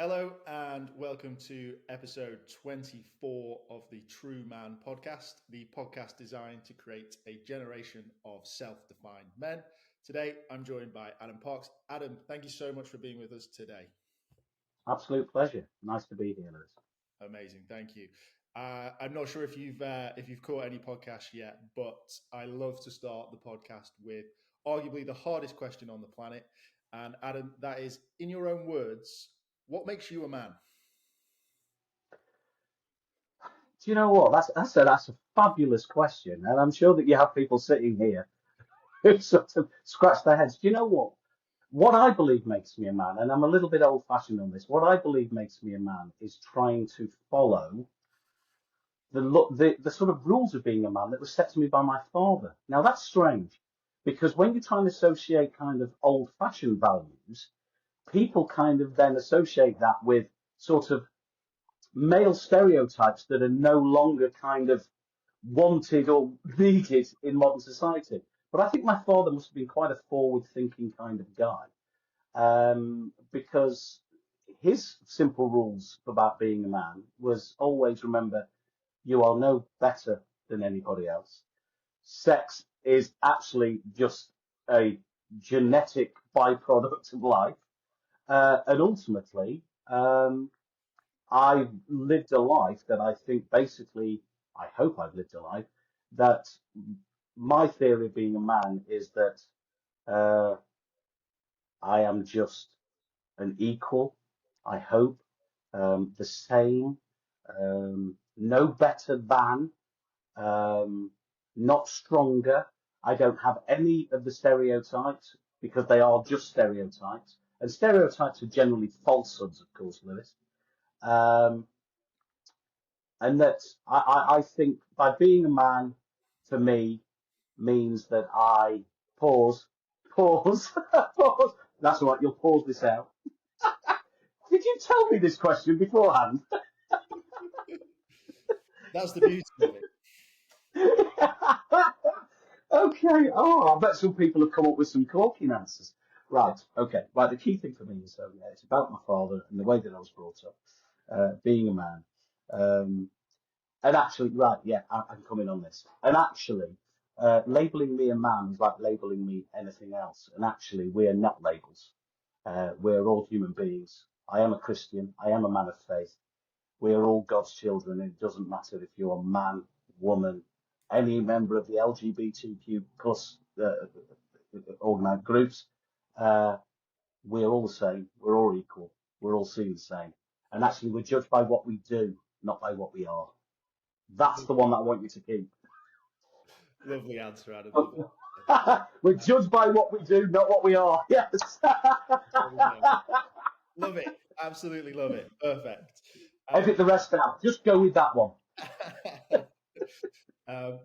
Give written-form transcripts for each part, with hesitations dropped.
Hello and welcome to episode 24 of the TRUUMAN Podcast, the podcast designed to create a generation of self-defined men. Today, I'm joined by Adam Parks. Adam, thank you so much for being with us today. Absolute pleasure. Nice to be here, Lewis. Amazing, thank you. I'm not sure if you've caught any podcasts yet, but I love to start the podcast with arguably the hardest question on the planet. And Adam, that is, in your own words, what makes you a man? Do you know what? That's a fabulous question, and I'm sure that you have people sitting here who sort of scratch their heads. Do you know what? What I believe makes me a man, and I'm a little bit old-fashioned on this. What I believe makes me a man is trying to follow the sort of rules of being a man that were set to me by my father. Now that's strange, because when you try and associate kind of old-fashioned values, people kind of then associate that with sort of male stereotypes that are no longer kind of wanted or needed in modern society. But I think my father must have been quite a forward-thinking kind of guy, because his simple rules about being a man was always remember, you are no better than anybody else. Sex is actually just a genetic byproduct of life. And ultimately, I've lived a life that I think basically, I hope I've lived a life that my theory of being a man is that I am just an equal, I hope, the same, no better than, not stronger. I don't have any of the stereotypes because they are just stereotypes. And stereotypes are generally falsehoods, of course, Lewis. And that I think by being a man, for me, means that I pause. Pause. That's all right, you'll pause this out. Did you tell me this question beforehand? That's the beauty of it. Okay. Oh, I bet some people have come up with some corking answers. Right. Okay. Right. The key thing for me is, it's about my father and the way that I was brought up, being a man. And actually, right, yeah, I'm coming on this. And actually, labeling me a man is like labeling me anything else. And actually, we're not labels. We're all human beings. I am a Christian. I am a man of faith. We are all God's children. It doesn't matter if you're man, woman, any member of the LGBTQ plus organized groups. We're all the same. We're all equal. We're all seen the same. And actually, we're judged by what we do, not by what we are. That's the one that I want you to keep. Lovely answer, Adam. We're judged by what we do, not what we are. Yes. Love it. Absolutely love it. Perfect. Edit the rest out. Just go with that one.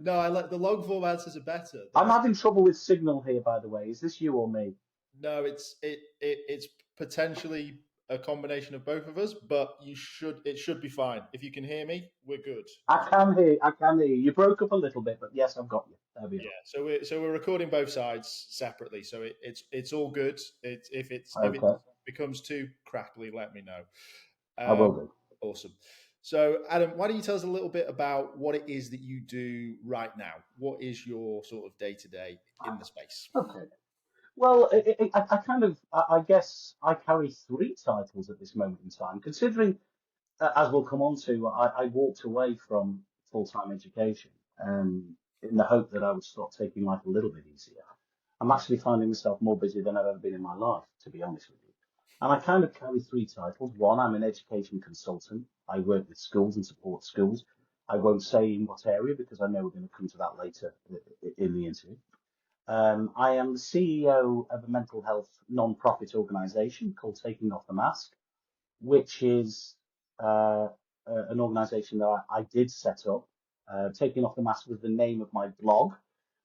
No, I like the long form answers are better. I'm having trouble with signal here, by the way. Is this you or me? No, it's potentially a combination of both of us, but it should be fine. If you can hear me, we're good. I can hear you. You broke up a little bit, but yes, I've got you. There we are. So we're recording both sides separately, so it's all good. If it becomes too crackly, let me know. I will do. Awesome. So, Adam, why don't you tell us a little bit about what it is that you do right now? What is your sort of day-to-day in the space? Okay. Well, I guess I carry 3 titles at this moment in time, considering, as we'll come on to, I walked away from full-time education in the hope that I would start taking life a little bit easier. I'm actually finding myself more busy than I've ever been in my life, to be honest with you. And I kind of carry 3 titles. One, I'm an education consultant. I work with schools and support schools. I won't say in what area because I know we're going to come to that later in the interview. I am the CEO of a mental health non-profit organisation called Taking Off the Mask, which is an organisation that I did set up. Taking Off the Mask was the name of my blog,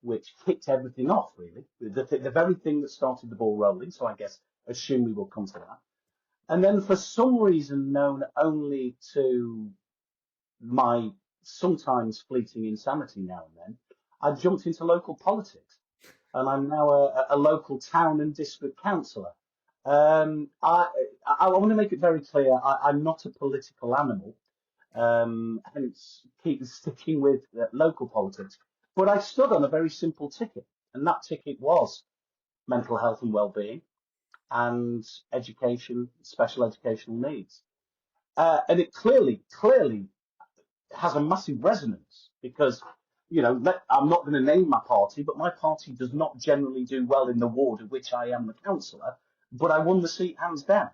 which kicked everything off, really. The very thing that started the ball rolling, so I guess assume we will come to that. And then for some reason known only to my sometimes fleeting insanity now and then, I jumped into local politics. And I'm now a local town and district councillor. I want to make it very clear. I'm not a political animal, hence keep sticking with local politics. But I stood on a very simple ticket, and that ticket was mental health and well-being and education, special educational needs. And it clearly has a massive resonance because, I'm not going to name my party, but my party does not generally do well in the ward of which I am the councillor, but I won the seat hands down.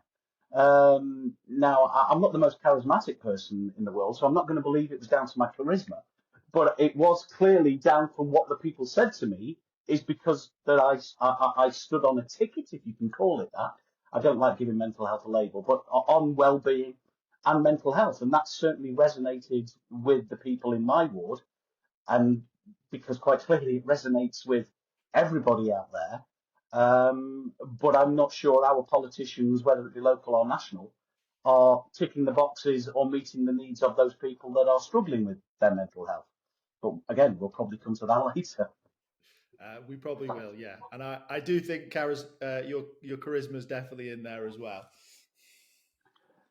Now, I'm not the most charismatic person in the world, so I'm not going to believe it was down to my charisma, but it was clearly down from what the people said to me is because that I stood on a ticket, if you can call it that. I don't like giving mental health a label, but on well-being and mental health. And that certainly resonated with the people in my ward. And because quite clearly it resonates with everybody out there. But I'm not sure our politicians, whether it be local or national, are ticking the boxes or meeting the needs of those people that are struggling with their mental health. But again, we'll probably come to that later. We probably will, yeah. And I do think your charisma is definitely in there as well.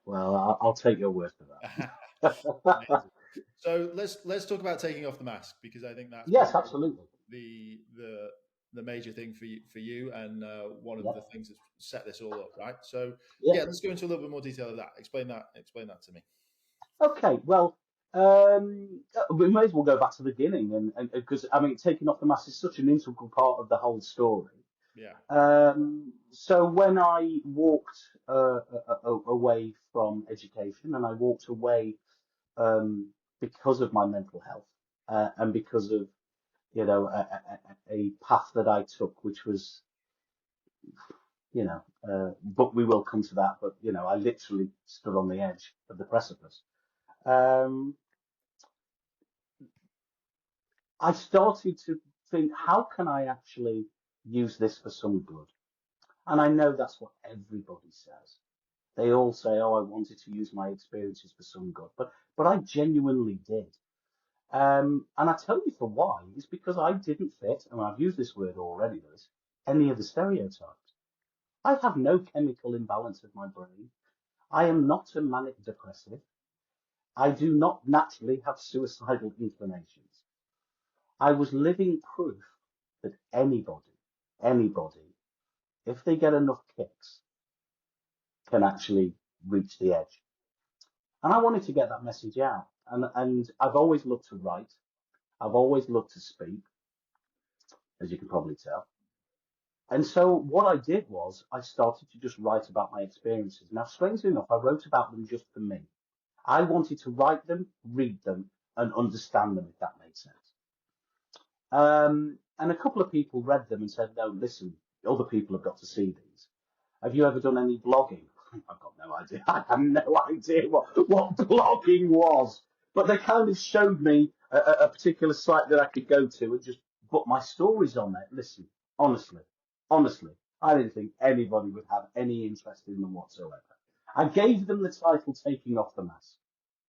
Well, I'll take your word for that. So let's talk about taking off the mask, because I think that's yes, absolutely the major thing for you and one of the things that set this all up, right? So let's go into a little bit more detail of that. Explain that to me. Okay, well, we may as well go back to the beginning, and because taking off the mask is such an integral part of the whole story. Yeah. So when I walked away from education, and I walked away because of my mental health and because of a path that I took, which was but we will come to that. But I literally stood on the edge of the precipice. I started to think, how can I actually use this for some good? And I know that's what everybody says. They all say, oh, I wanted to use my experiences for some good. But I genuinely did. And I tell you for why. It's because I didn't fit, and I've used this word already, Liz, any of the stereotypes. I have no chemical imbalance of my brain. I am not a manic depressive. I do not naturally have suicidal inclinations. I was living proof that anybody, if they get enough kicks, can actually reach the edge. And I wanted to get that message out. And I've always loved to write. I've always loved to speak, as you can probably tell. And so what I did was I started to just write about my experiences. Now, strangely enough, I wrote about them just for me. I wanted to write them, read them, and understand them, if that made sense. And a couple of people read them and said, no, listen, other people have got to see these. Have you ever done any blogging? I've got no idea. I have no idea what blogging was. But they kind of showed me a particular site that I could go to and just put my stories on there. Listen, honestly, I didn't think anybody would have any interest in them whatsoever. I gave them the title Taking Off the Mask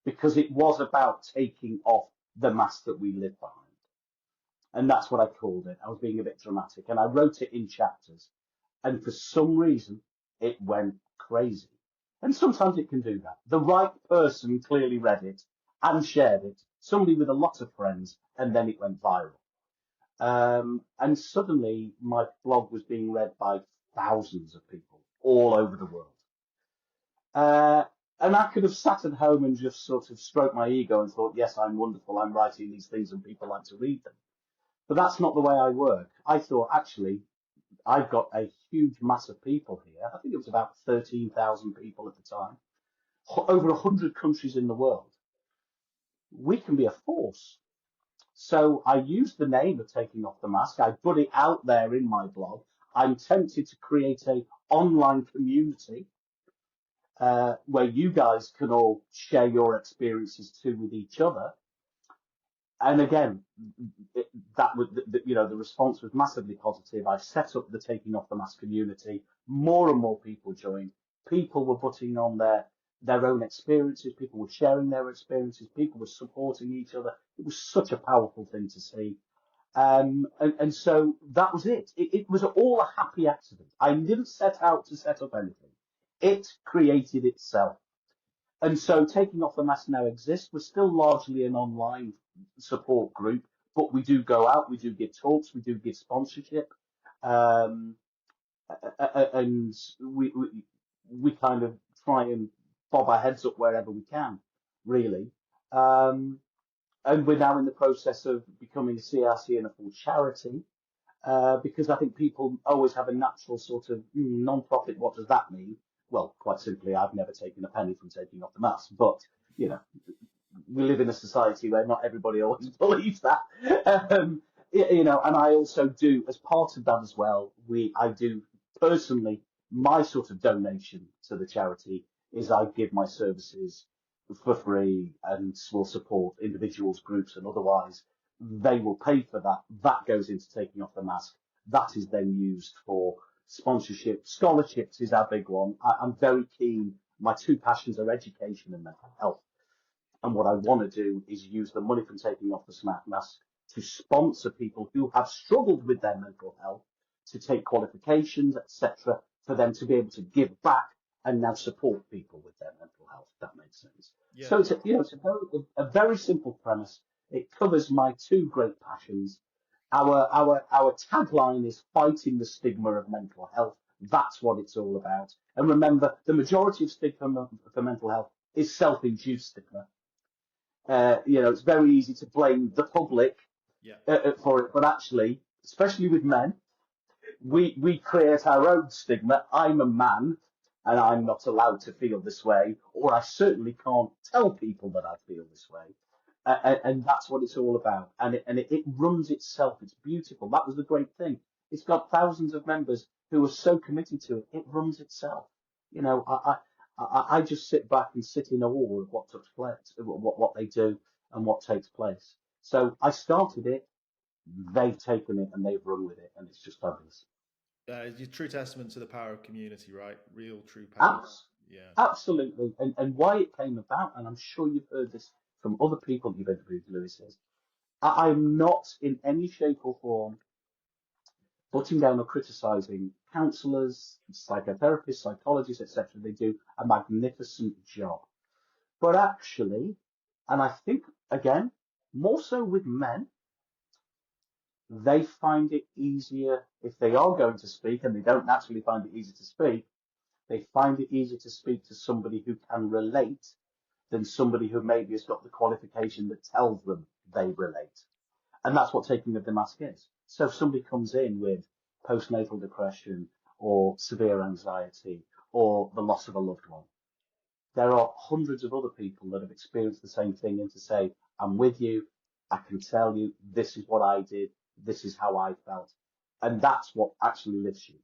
because it was about taking off the mask that we live behind. And that's what I called it. I was being a bit dramatic. And I wrote it in chapters. And for some reason, it went crazy. And sometimes it can do that. The right person clearly read it and shared it. Somebody with a lot of friends. And then it went viral. And suddenly, my blog was being read by thousands of people all over the world. And I could have sat at home and just sort of stroked my ego and thought, yes, I'm wonderful. I'm writing these things and people like to read them. But that's not the way I work. I thought, actually, I've got a huge mass of people here. I think it was about 13,000 people at the time. Over 100 countries in the world. We can be a force. So I used the name of Taking Off the Mask. I put it out there in my blog. I'm tempted to create an online community where you guys can all share your experiences too with each other. And again, the response was massively positive. I set up the Taking Off the Mask community. More and more people joined. People were putting on their own experiences. People were sharing their experiences. People were supporting each other. It was such a powerful thing to see. And so that was it. It was all a happy accident. I didn't set out to set up anything. It created itself. And so Taking Off the Mask now exists. We're still largely an online support group, but we do go out, we do give talks, we do give sponsorship, um, and we kind of try and bob our heads up wherever we can, really. Um, and we're now in the process of becoming a CRC and a full charity, because I think people always have a natural sort of non-profit. What does that mean? Well, quite simply, I've never taken a penny from Taking Off the Mask, but you know, we live in a society where not everybody always believes that. And I also do, as part of that as well, I do personally, my sort of donation to the charity is I give my services for free and will support individuals, groups, and otherwise. They will pay for that. That goes into Taking Off the Mask. That is then used for sponsorship. Scholarships is our big one. I'm very keen. My two passions are education and mental health. And what I want to do is use the money from Taking Off the Mask to sponsor people who have struggled with their mental health, to take qualifications, etc., for them to be able to give back and now support people with their mental health. If that makes sense. Yeah. So it's a very simple premise. It covers my two great passions. Our tagline is fighting the stigma of mental health. That's what it's all about. And remember, the majority of stigma for mental health is self-induced stigma. It's very easy to blame the public for it, but actually, especially with men, we create our own stigma. I'm a man, and I'm not allowed to feel this way, or I certainly can't tell people that I feel this way. And that's what it's all about. And it runs itself. It's beautiful. That was the great thing. It's got thousands of members who are so committed to it. It runs itself. I just sit back and sit in awe of what took place, what they do, and what takes place. So I started it. They've taken it and they've run with it, and it's just fabulous. It's a true testament to the power of community, right? Real, true power. Absolutely. And why it came about, and I'm sure you've heard this from other people you've interviewed, Lewis, is I'm not in any shape or form putting down or criticising counsellors, psychotherapists, psychologists, etc. They do a magnificent job. But actually, and I think, again, more so with men, they find it easier if they are going to speak, and they don't naturally find it easy to speak, they find it easier to speak to somebody who can relate than somebody who maybe has got the qualification that tells them they relate. And that's what Taking Off the Mask is. So if somebody comes in with postnatal depression or severe anxiety or the loss of a loved one, there are hundreds of other people that have experienced the same thing, and to say, I'm with you, I can tell you, this is what I did, this is how I felt. And that's what actually lifts you.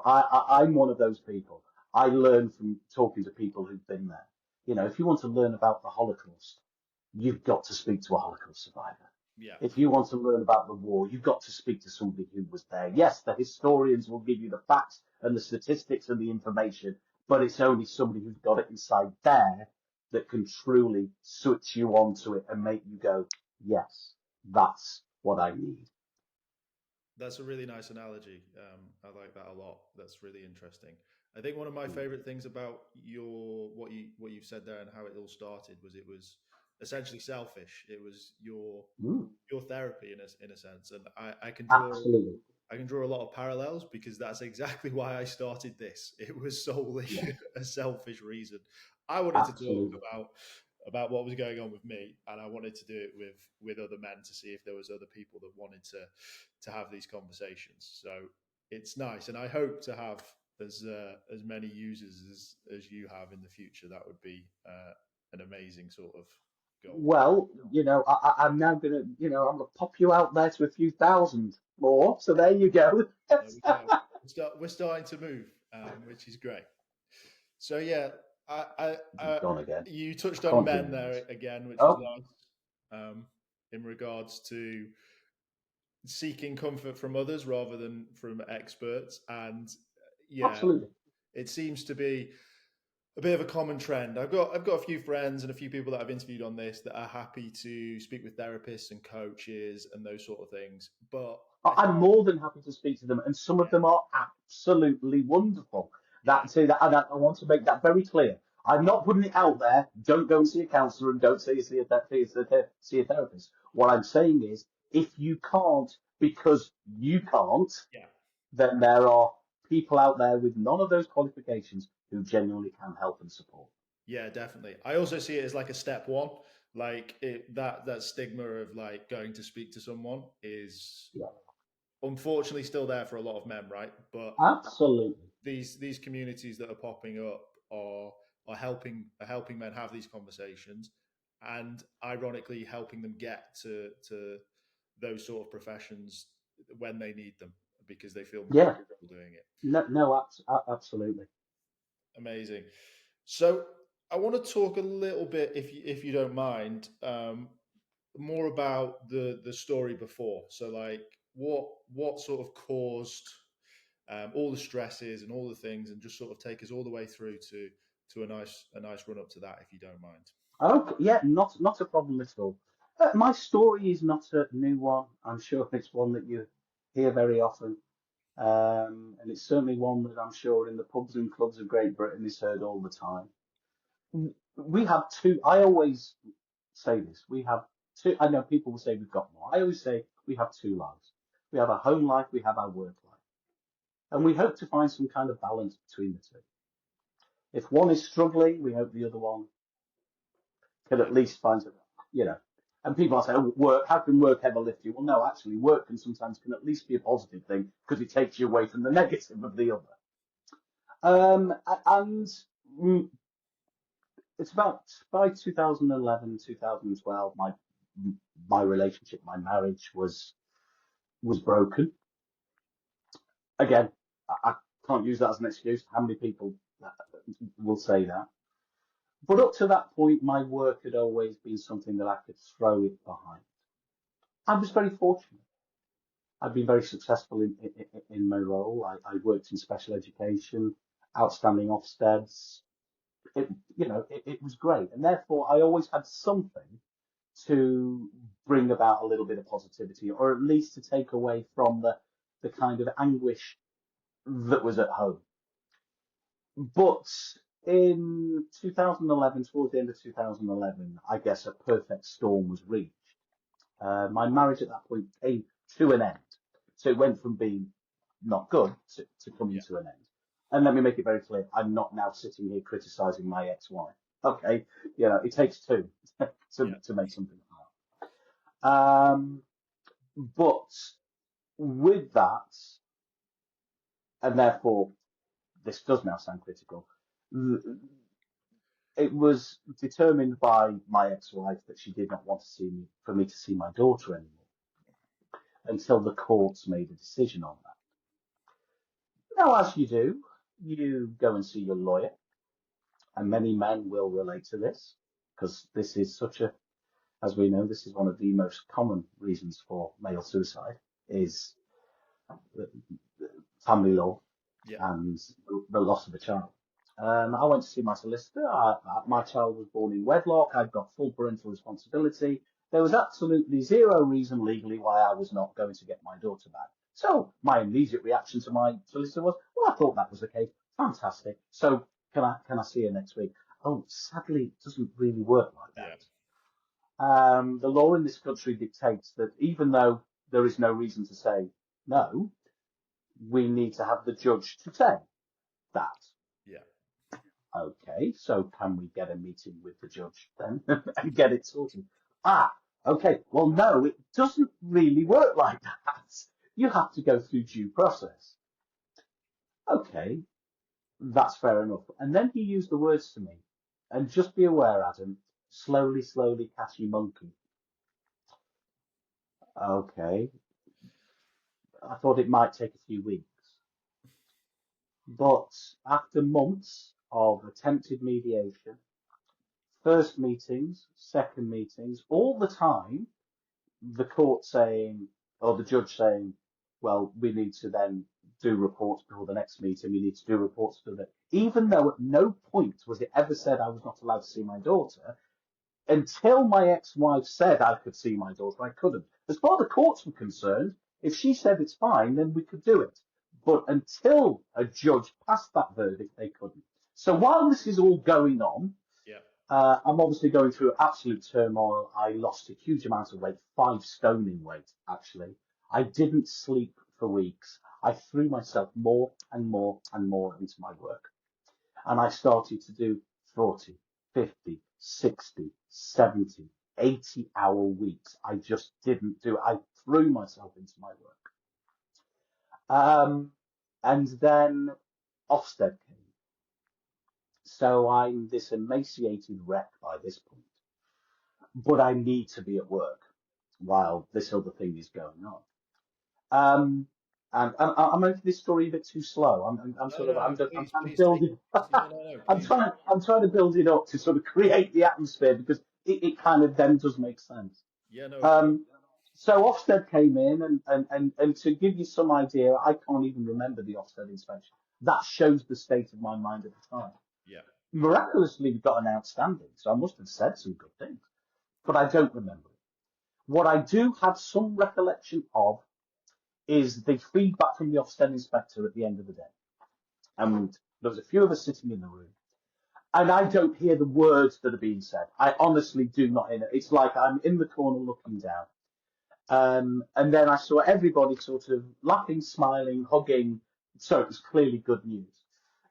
I'm one of those people. I learn from talking to people who've been there. If you want to learn about the Holocaust, you've got to speak to a Holocaust survivor. Yeah. If you want to learn about the war, you've got to speak to somebody who was there. Yes, the historians will give you the facts and the statistics and the information, but it's only somebody who's got it inside there that can truly switch you onto it and make you go, yes, that's what I need. That's a really nice analogy. I like that a lot. That's really interesting. I think one of my favorite things about what you've said there and how it all started was it was essentially selfish. It was your therapy in a sense, and I can draw Absolutely. I can draw a lot of parallels because that's exactly why I started this. It was solely a selfish reason. I wanted to talk about what was going on with me, and I wanted to do it with other men to see if there was other people that wanted to have these conversations. So it's nice, and I hope to have as many users as you have in the future. That would be an amazing sort of goal. Well, I'm now gonna, I'm gonna pop you out there to a few thousand more. So there you go. There we go. We're starting to move, which is great. So yeah, Gone again. You touched on men there again, which is nice. In regards to seeking comfort from others rather than from experts, and Absolutely. it seems to be a bit of a common trend. I've got a few friends and a few people that I've interviewed on this that are happy to speak with therapists and coaches and those sort of things. But I'm more than happy to speak to them, and some of them are absolutely wonderful. yeah, And I want to make that very clear. I'm not putting it out there. Don't go and see a counsellor and don't see a therapist. What I'm saying is, if you can't because you can't, yeah, then there are people out there with none of those qualifications who genuinely can help and support. yeah, definitely. I also see it as like a step one. Like that stigma of like going to speak to someone is Yeah, unfortunately still there for a lot of men, right? But absolutely. these communities that are popping up are helping men have these conversations, and ironically helping them get to those sort of professions when they need them because they feel more Yeah, comfortable doing it. no, absolutely. Amazing. So I want to talk a little bit, if you don't mind, more about the story before. So like what sort of caused all the stresses and all the things, and just sort of take us all the way through to a nice run up to that, if you don't mind. Okay, yeah, not a problem at all. My story is not a new one. I'm sure it's one that you hear very often, and it's certainly one that I'm sure in the pubs and clubs of Great Britain is heard all the time. We have two. I always say this. We have two. I know people will say we've got more. I always say we have two lives. We have a home life. We have our work life, and we hope to find some kind of balance between the two. If one is struggling, we hope the other one can Yeah, at least find some, you know. And people say, oh, work, how can work ever lift you? Well, no, actually, work can at least be a positive thing because it takes you away from the negative of the other. And it's about by 2011, 2012, my relationship, my marriage was broken. Again, I can't use that as an excuse. How many people will say that? But up to that point, my work had always been something that I could throw it behind. I was very fortunate. I've been very successful in my role. I worked in special education, outstanding Ofsteds. It was great. And therefore, I always had something to bring about a little bit of positivity, or at least to take away from the kind of anguish that was at home. But in 2011, towards the end of 2011, I guess a perfect storm was reached. My marriage at that point came to an end. So it went from being not good to coming yeah, to an end. And let me make it very clear, I'm not now sitting here criticizing my ex-wife. Okay, it takes two yeah, to make something happen. But with that, and therefore this does now sound critical, it was determined by my ex-wife that she did not want for me to see my daughter anymore until the courts made a decision on that. Now, as you do, you go and see your lawyer, and many men will relate to this because this is as we know, this is one of the most common reasons for male suicide is family law yeah, and the loss of a child. I went to see my solicitor. My child was born in wedlock. I've got full parental responsibility. There was absolutely zero reason legally why I was not going to get my daughter back. So my immediate reaction to my solicitor was, well, I thought that was the case. Fantastic. So can I see her next week? Oh, sadly, it doesn't really work like yeah, that. The law in this country dictates that even though there is no reason to say no, we need to have the judge to say that. yeah, Okay, so can we get a meeting with the judge then and get it sorted? Ah, okay. Well, no, it doesn't really work like that. You have to go through due process. Okay, that's fair enough. And then he used the words to me, and just be aware, Adam, slowly, slowly, catchy monkey. Okay, I thought it might take a few weeks. But after months of attempted mediation, first meetings, second meetings, all the time, the court saying, or the judge saying, well, we need to then do reports before the next meeting. You need to do reports for the. Even though at no point was it ever said I was not allowed to see my daughter, until my ex-wife said I could see my daughter, I couldn't. As far as the courts were concerned, if she said it's fine, then we could do it. But until a judge passed that verdict, they couldn't. So while this is all going on, Yeah. I'm obviously going through absolute turmoil. I lost a huge amount of weight, 5 stone in weight, actually. I didn't sleep for weeks. I threw myself more and more and more into my work. And I started to do 40, 50, 60, 70, 80-hour weeks. I just didn't do it. I threw myself into my work. And then Ofsted came. So I'm this emaciated wreck by this point. But I need to be at work while this other thing is going on. And I'm making this story a bit too slow. I'm trying to build it. I'm trying to build it up to sort of create the atmosphere because it kind of then does make sense. Yeah, no. So Ofsted came in and to give you some idea, I can't even remember the Ofsted inspection. That shows the state of my mind at the time. Yeah. Miraculously, we got an outstanding, so I must have said some good things, but I don't remember it. What I do have some recollection of is the feedback from the Ofsted inspector at the end of the day. And there was a few of us sitting in the room, and I don't hear the words that are being said. I honestly do not hear it. It's like I'm in the corner looking down. And then I saw everybody sort of laughing, smiling, hugging. So it was clearly good news.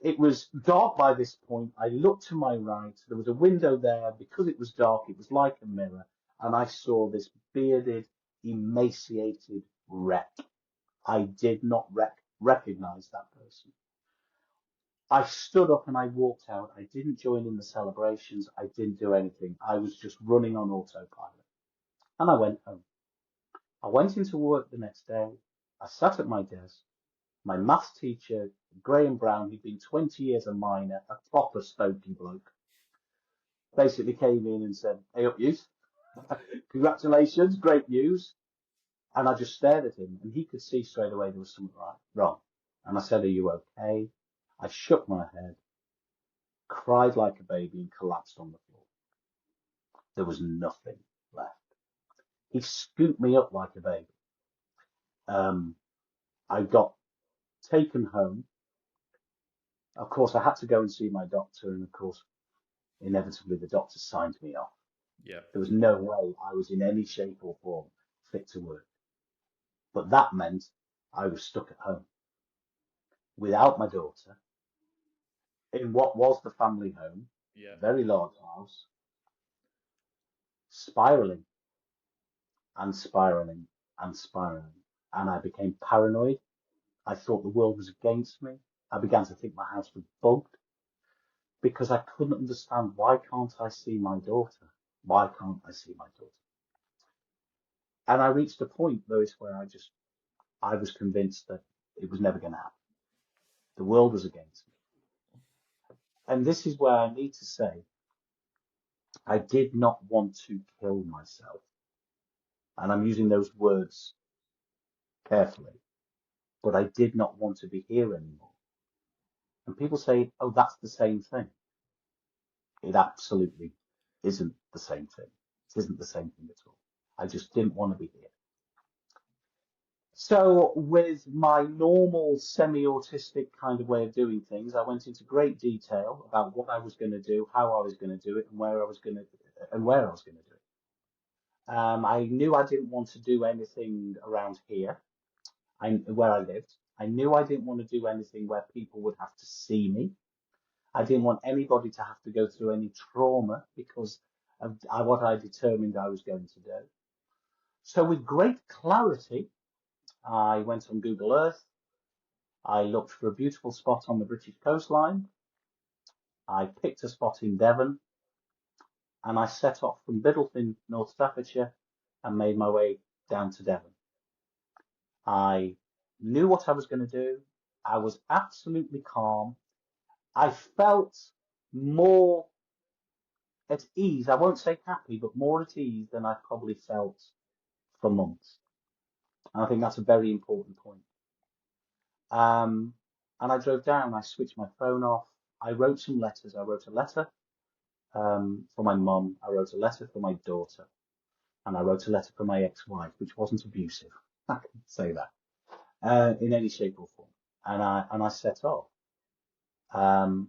It was dark by this point. I looked to my right. There was a window there. Because it was dark, it was like a mirror. And I saw this bearded, emaciated wreck. I did not recognize that person. I stood up and I walked out. I didn't join in the celebrations. I didn't do anything. I was just running on autopilot. And I went home. I went into work the next day. I sat at my desk. My maths teacher, Graham Brown, he'd been 20 years a miner, a proper stoky bloke, basically came in and said, "Hey up, you. Congratulations, great news." And I just stared at him, and he could see straight away there was something wrong. And I said, "Are you okay?" I shook my head, cried like a baby, and collapsed on the floor. There was nothing left. He scooped me up like a baby. I got taken home. Of course, I had to go and see my doctor, and of course, inevitably, the doctor signed me off. Yeah. There was no way I was in any shape or form fit to work. But that meant I was stuck at home without my daughter in what was the family home, Yeah. very large house, spiraling and spiraling and spiraling. And I became paranoid. I thought the world was against me. I began to think my house was bugged because I couldn't understand, why can't I see my daughter? Why can't I see my daughter? And I reached a point, Lewis, where I was convinced that it was never going to happen. The world was against me. And this is where I need to say, I did not want to kill myself. And I'm using those words carefully, but I did not want to be here anymore. And people say, "Oh, that's the same thing." It absolutely isn't the same thing. It isn't the same thing at all. I just didn't want to be here. So with my normal semi-autistic kind of way of doing things, I went into great detail about what I was going to do, how I was going to do it, and where I was going to do it. I knew I didn't want to do anything around here, where I lived. I knew I didn't want to do anything where people would have to see me. I didn't want anybody to have to go through any trauma because of what I determined I was going to do. So with great clarity, I went on Google Earth. I looked for a beautiful spot on the British coastline. I picked a spot in Devon, and I set off from Biddulph, North Staffordshire, and made my way down to Devon. I knew what I was going to do. I was absolutely calm. I felt more at ease. I won't say happy, but more at ease than I probably felt for months. And I think that's a very important point. And I drove down. I switched my phone off. I wrote some letters. I wrote a letter for my mum. I wrote a letter for my daughter. And I wrote a letter for my ex-wife, which wasn't abusive. I can say that in any shape or form. And I set off. And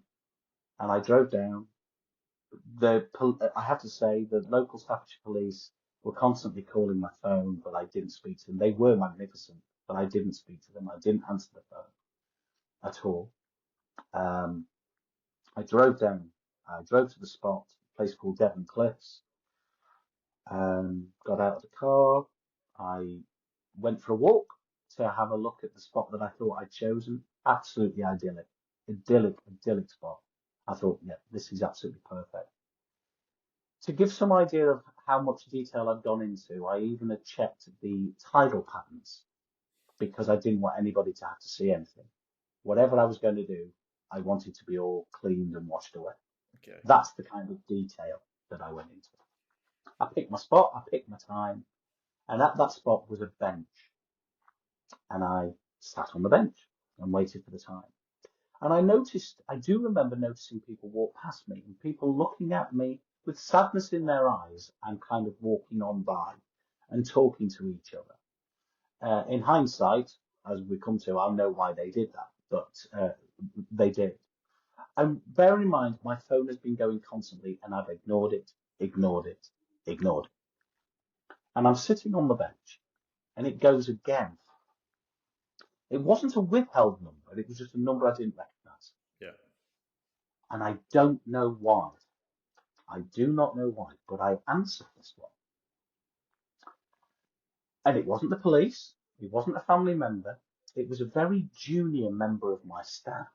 I drove down. I have to say, the local Staffordshire police were constantly calling my phone, but I didn't speak to them. They were magnificent, but I didn't speak to them. I didn't answer the phone at all. I drove down. I drove to the spot, a place called Devon Cliffs. Got out of the car. I went for a walk to have a look at the spot that I thought I'd chosen. Absolutely idyllic spot. I thought, yeah, this is absolutely perfect. To give some idea of how much detail I've gone into, I even had checked the tidal patterns because I didn't want anybody to have to see anything. Whatever I was going to do, I wanted to be all cleaned and washed away. Okay. That's the kind of detail that I went into. I picked my spot, I picked my time, and at that spot was a bench. And I sat on the bench and waited for the time. And I do remember noticing people walk past me and people looking at me with sadness in their eyes and kind of walking on by and talking to each other. In hindsight, as we come to, I know why they did that, but they did. And bear in mind, my phone has been going constantly and I've ignored it. And I'm sitting on the bench and it goes again. It wasn't a withheld number. It was just a number I didn't recognize. Yeah. And I don't know why. I do not know why, but I answered this one. And it wasn't the police. It wasn't a family member. It was a very junior member of my staff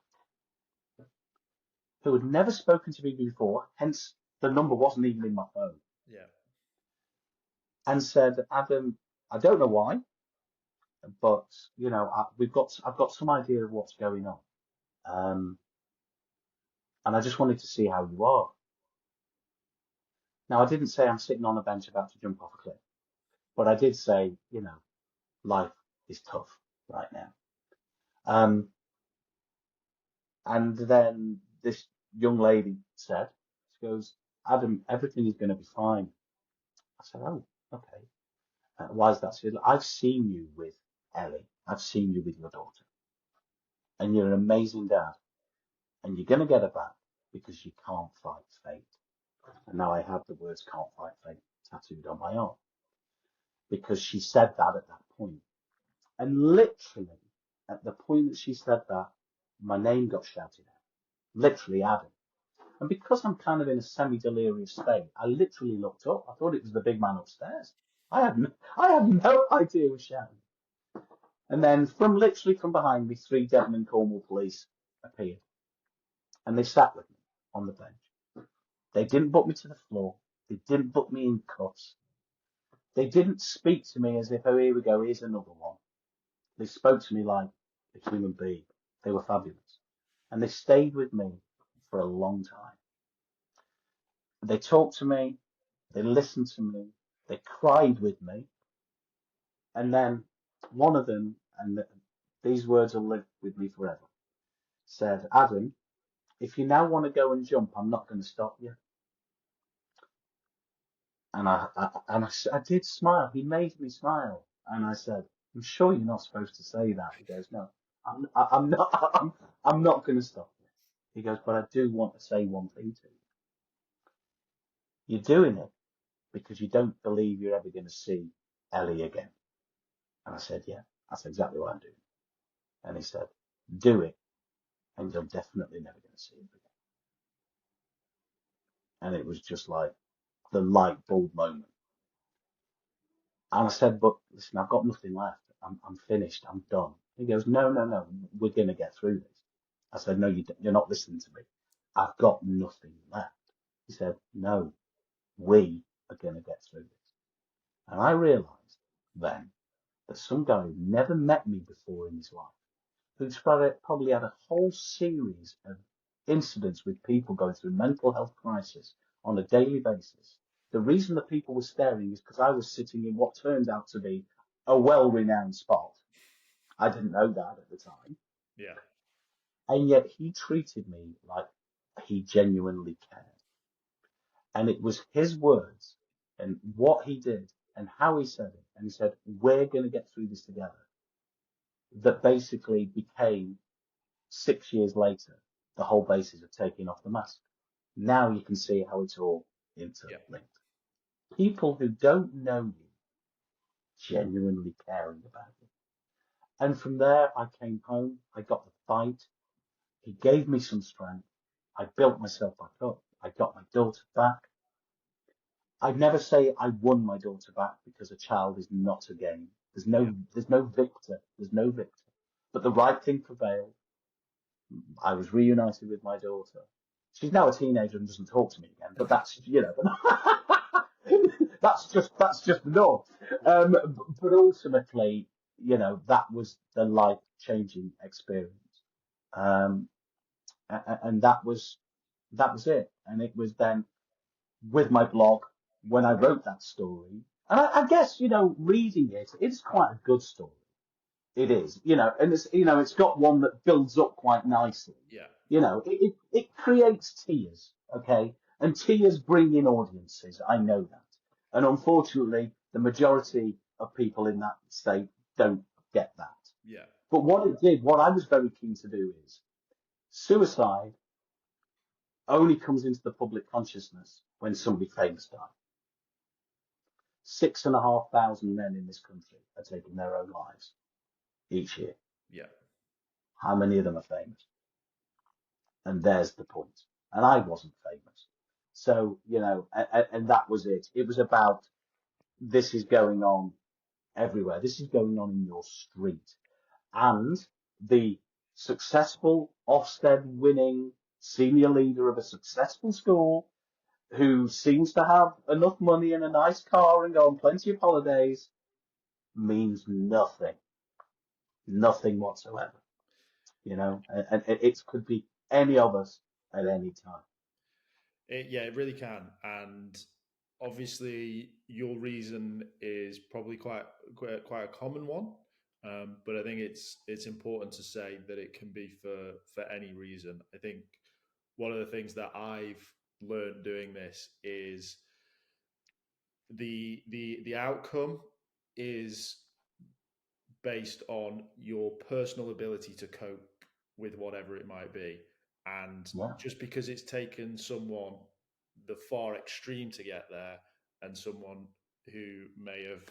who had never spoken to me before. Hence, the number wasn't even in my phone. Yeah. And said, Adam, I don't know why, but I've got some idea of what's going on. And I just wanted to see how you are. Now, I didn't say I'm sitting on a bench about to jump off a cliff, but I did say, life is tough right now. And then this young lady said, she goes, Adam, everything is going to be fine. I said, oh, okay. Why is that? She said, I've seen you with Ellie. I've seen you with your daughter. And you're an amazing dad. And you're going to get her back because you can't fight fate. And now I have the words can't fight fate tattooed on my arm. Because she said that at that point. And literally, at the point that she said that, my name got shouted out. Literally, Adam. And because I'm kind of in a semi-delirious state, I literally looked up. I thought it was the big man upstairs. I had no idea who was shouting. And then literally from behind me, 3 Devon and Cornwall police appeared. And they sat with me on the bench. They didn't put me to the floor. They didn't put me in cuffs. They didn't speak to me as if, oh, here we go, here's another one. They spoke to me like a human being. They were fabulous. And they stayed with me for a long time. They talked to me. They listened to me. They cried with me. And then one of them, and these words will live with me forever, said, Adam, if you now want to go and jump, I'm not going to stop you. And I did smile. He made me smile. And I said, I'm sure you're not supposed to say that. He goes, no, I'm not, I'm not going to stop you. He goes, but I do want to say one thing to you. You're doing it because you don't believe you're ever going to see Ellie again. And I said, yeah, that's exactly what I'm doing. And he said, do it and you're definitely never going to see it again. And it was just like the light bulb moment. And I said, but listen, I've got nothing left. I'm finished. I'm done. He goes, no, we're going to get through this. I said, no, you're not listening to me. I've got nothing left. He said, no, we are going to get through this. And I realized then that some guy who never met me before in his life, who's probably had a whole series of incidents with people going through mental health crisis on a daily basis. The reason that people were staring is because I was sitting in what turned out to be a well-renowned spot. I didn't know that at the time. Yeah. And yet he treated me like he genuinely cared. And it was his words and what he did and how he said it. And he said, we're going to get through this together. That basically became 6 years later, the whole basis of taking off the mask. Now you can see how it's all interlinked. People who don't know you genuinely caring about you. And from there, I came home. I got the fight. He gave me some strength. I built myself back up. I got my daughter back. I'd never say I won my daughter back because a child is not a game. There's no victor. There's no victor. But the right thing prevailed. I was reunited with my daughter. She's now a teenager and doesn't talk to me again. But that's that's just the norm. But ultimately, that was the life-changing experience. And that was it. And it was then with my blog when I wrote that story. And I guess, reading it's quite a good story. It is, and it's got one that builds up quite nicely. Yeah. It creates tears, okay? And tears bring in audiences. I know that. And unfortunately, the majority of people in that state don't get that. Yeah. But what I was very keen to do is suicide only comes into the public consciousness when somebody famous dies. 6,500 men in this country are taking their own lives each year. Yeah. How many of them are famous? And there's the point. And I wasn't famous. So, and that was it. It was about, this is going on everywhere. This is going on in your street. And the successful Ofsted winning senior leader of a successful school who seems to have enough money and a nice car and go on plenty of holidays means nothing. Nothing whatsoever. And it could be any of us at any time. It really can. And obviously your reason is probably quite a common one. But I think it's important to say that it can be for any reason. I think one of the things that I've learned doing this is the outcome is based on your personal ability to cope with whatever it might be. And just because it's taken someone the far extreme to get there, and someone who may have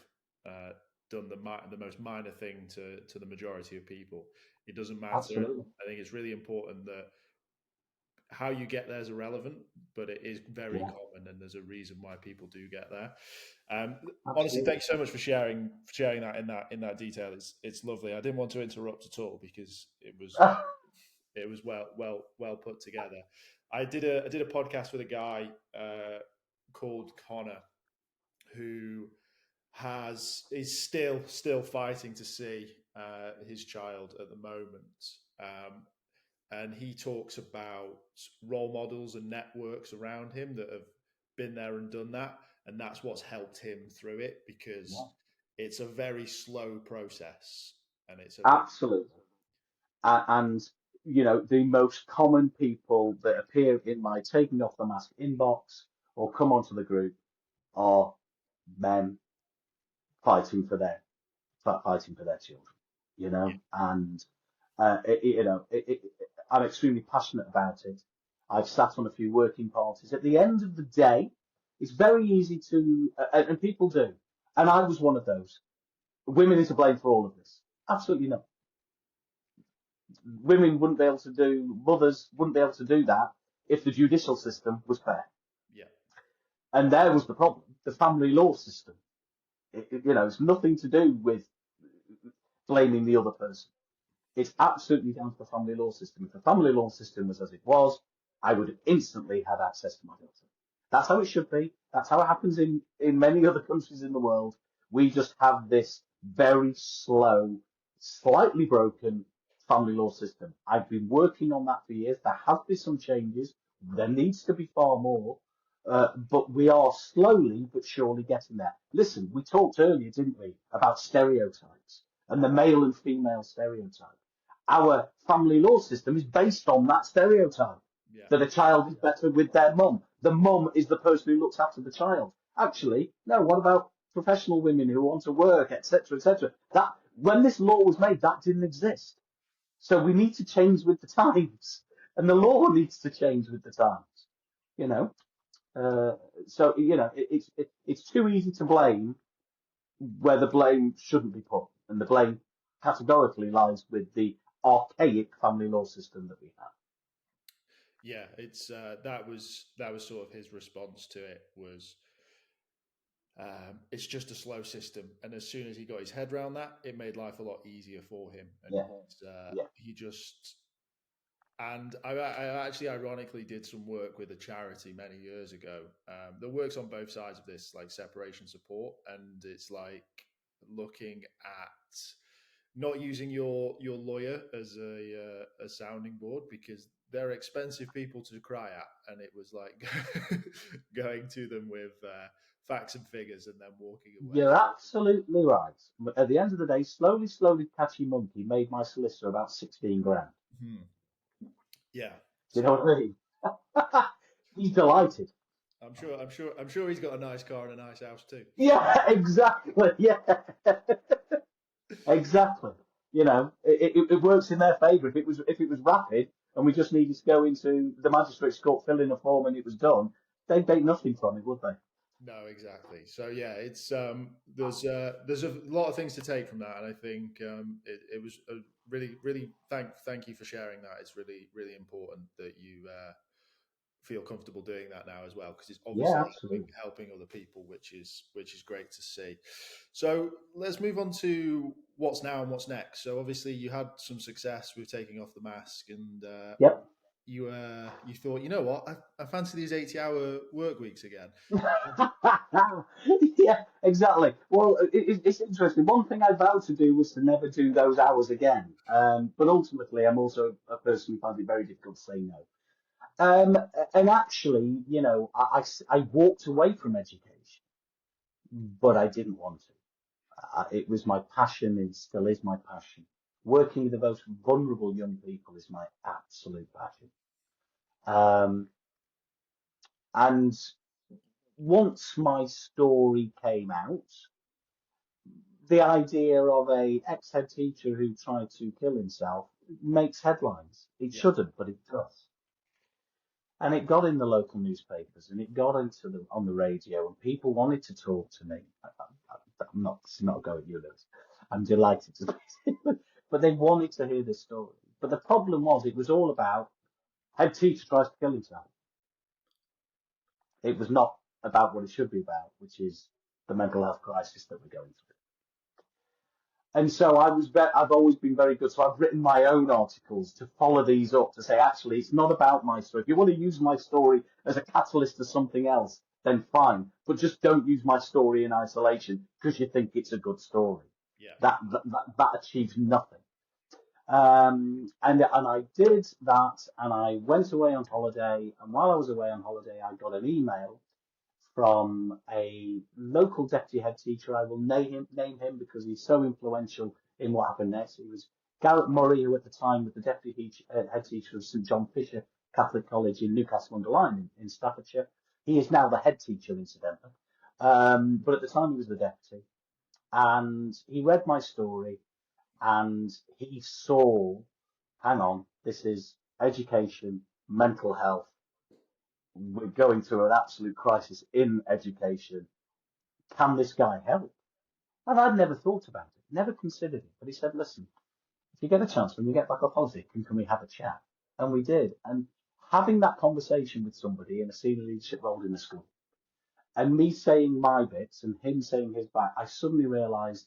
done the most minor thing to the majority of people, it doesn't matter. Absolutely. I think it's really important that how you get there is irrelevant, but it is very common, and there's a reason why people do get there. Honestly, thank you so much for sharing that in that detail. It's lovely. I didn't want to interrupt at all because it was well put together. I did a podcast with a guy called Connor, who is still fighting to see his child at the moment. And he talks about role models and networks around him that have been there and done that. And that's what's helped him through it, because it's a very slow process. And absolutely. And, the most common people that appear in my taking off the mask inbox or come onto the group are men fighting for their children, and I'm extremely passionate about it. I've sat on a few working parties. At the end of the day, it's very easy to, and people do, and I was one of those. Women are to blame for all of this. Absolutely not. Mothers wouldn't be able to do that if the judicial system was fair. Yeah. And there was the problem, the family law system. It's nothing to do with blaming the other person. It's absolutely down to the family law system. If the family law system was as it was, I would have instantly had access to my daughter. That's how it should be. That's how it happens in many other countries in the world. We just have this very slow, slightly broken family law system. I've been working on that for years. There have been some changes. There needs to be far more. But we are slowly but surely getting there. Listen, we talked earlier, didn't we, about stereotypes and the male and female stereotype. our family law system is based on that stereotype, that a child is better with their mum. The mum is the person who looks after the child. Actually, no, what about professional women who want to work, etc., etc.? That, when this law was made, that didn't exist. So we need to change with the times, and the law needs to change with the times, you know. So, you know, it's too easy to blame where the blame shouldn't be put, and the blame categorically lies with the archaic family law system that we have. Yeah, it's that was sort of his response to it was, it's just a slow system, and as soon as he got his head around that, it made life a lot easier for him. And he just, and I actually ironically did some work with a charity many years ago that works on both sides of this, like separation support, and it's like looking at not using your lawyer as a sounding board, because they're expensive people to cry at, and it was like going to them with facts and figures and then walking away. You're absolutely right. But at the end of the day, slowly, Catchy Monkey made my solicitor about 16 grand. Yeah. Do you know what I mean? He's delighted. I'm sure he's got a nice car and a nice house too. Yeah, exactly. Yeah, exactly. You know, it works in their favour. If it was rapid and we just needed to go into the magistrate's court, fill in a form, and it was done, they'd make nothing from it, would they? No, exactly. So yeah, it's there's a lot of things to take from that, and I think it was a really thank you for sharing that. It's really important that you feel comfortable doing that now as well, because it's obviously helping other people, which is great to see. So let's move on to what's now and what's next. So obviously you had some success with taking off the mask, and you thought, you know what, I fancy these 80-hour work weeks again. Yeah, exactly. Well, it's interesting. One thing I vowed to do was to never do those hours again. But ultimately, I'm also a person who finds it very difficult to say no. And actually, you know, I walked away from education, but I didn't want to. It was my passion. It still is my passion. Working with the most vulnerable young people is my absolute passion. And once my story came out, the idea of a ex-head teacher who tried to kill himself makes headlines. It shouldn't, but it does. And it got in the local newspapers, and it got on the radio, and people wanted to talk to me. I'm not a go at you, Lewis. I'm delighted to, but they wanted to hear this story. But the problem was, it was all about head teacher tries to kill himself. It was not about what it should be about, which is the mental health crisis that we're going through. And so I've always been very good. So I've written my own articles to follow these up, to say, actually, it's not about my story. If you want to use my story as a catalyst to something else, then fine. But just don't use my story in isolation because you think it's a good story. Yeah. That achieves nothing. And I did that, and I went away on holiday. And while I was away on holiday, I got an email from a local deputy head teacher. I will name him because he's so influential in what happened next. It was Garrett Murray, who at the time was the deputy head teacher of St John Fisher Catholic College in Newcastle-under-Lyme in Staffordshire. He is now the head teacher, incidentally. But at the time he was the deputy. And he read my story, and he saw, hang on, this is education, mental health. We're going through an absolute crisis in education. Can this guy help? And I'd never thought about it, never considered it. But he said, listen, if you get a chance, when you get back off holiday, can we have a chat? And we did. And having that conversation with somebody in a senior leadership role in the school, and me saying my bits and him saying his back, I suddenly realised